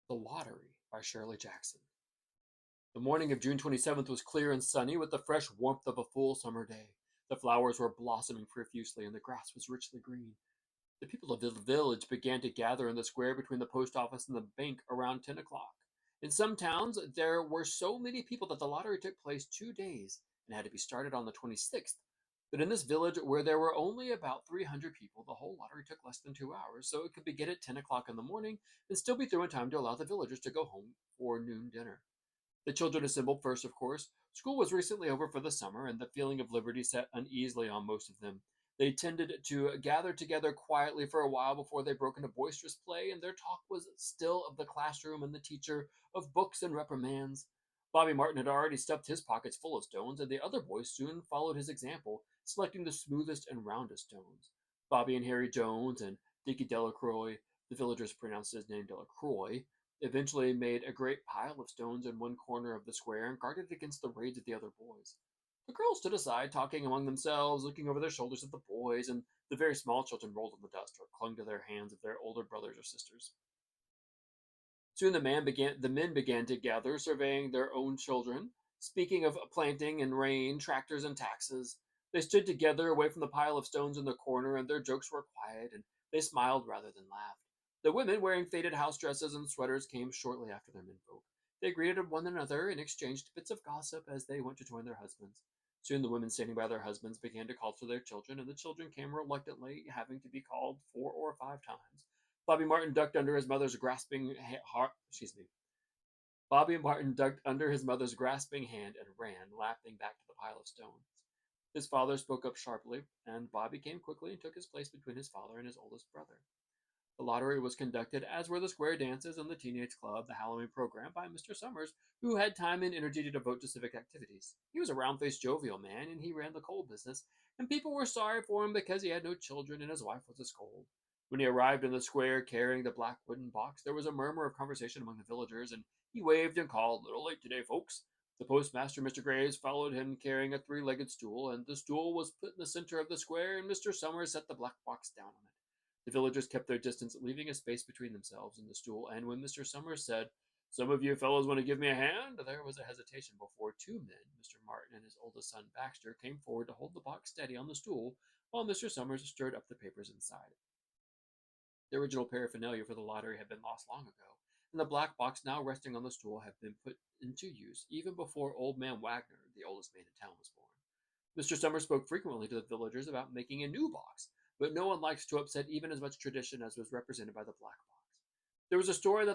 The Lottery by Shirley Jackson. The morning of June 27th was clear and sunny with the fresh warmth of a full summer day. The flowers were blossoming profusely and the grass was richly green. The people of the village began to gather in the square between the post office and the bank around 10 o'clock. In some towns, there were so many people that the lottery took place 2 days and had to be started on the 26th. But in this village, where there were only about 300 people, the whole lottery took less than 2 hours, so it could begin at 10 o'clock in the morning and still be through in time to allow the villagers to go home for noon dinner. The children assembled first, of course. School was recently over for the summer, and the feeling of liberty sat uneasily on most of them. They tended to gather together quietly for a while before they broke into boisterous play, and their talk was still of the classroom and the teacher, of books and reprimands. Bobby Martin had already stuffed his pockets full of stones, and the other boys soon followed his example, selecting the smoothest and roundest stones. Bobby and Harry Jones and Dickie Delacroix, the villagers pronounced his name Delacroix, eventually made a great pile of stones in one corner of the square and guarded against the raids of the other boys. The girls stood aside, talking among themselves, looking over their shoulders at the boys, and the very small children rolled in the dust or clung to their hands of their older brothers or sisters. Soon the men began to gather, surveying their own children, speaking of planting and rain, tractors and taxes. They stood together away from the pile of stones in the corner, and their jokes were quiet, and they smiled rather than laughed. The women, wearing faded house dresses and sweaters, came shortly after their menfolk. They greeted one another and exchanged bits of gossip as they went to join their husbands. Soon the women standing by their husbands began to call to their children, and the children came reluctantly, having to be called 4 or 5 times. Bobby Martin ducked under his mother's grasping heart. Excuse me. Bobby Martin ducked under his mother's grasping hand and ran, laughing back to the pile of stones. His father spoke up sharply, and Bobby came quickly and took his place between his father and his oldest brother. The lottery was conducted, as were the square dances and the teenage club, the Halloween program, by Mr. Summers, who had time and energy to devote to civic activities. He was a round faced, jovial man, and he ran the coal business, and people were sorry for him because he had no children and his wife was a scold. When he arrived in the square carrying the black wooden box, there was a murmur of conversation among the villagers, and he waved and called, "Little late today, folks." The postmaster, Mr. Graves, followed him carrying a three-legged stool, and the stool was put in the center of the square, and Mr. Summers set the black box down on it. The villagers kept their distance, leaving a space between themselves and the stool, and when Mr. Summers said, "Some of you fellows want to give me a hand?" there was a hesitation before two men, Mr. Martin and his oldest son Baxter, came forward to hold the box steady on the stool while Mr. Summers stirred up the papers inside. The original paraphernalia for the lottery had been lost long ago, and the black box now resting on the stool had been put into use even before Old Man Wagner, the oldest man in town, was born. Mr. Summers spoke frequently to the villagers about making a new box, but no one likes to upset even as much tradition as was represented by the black box. There was a story that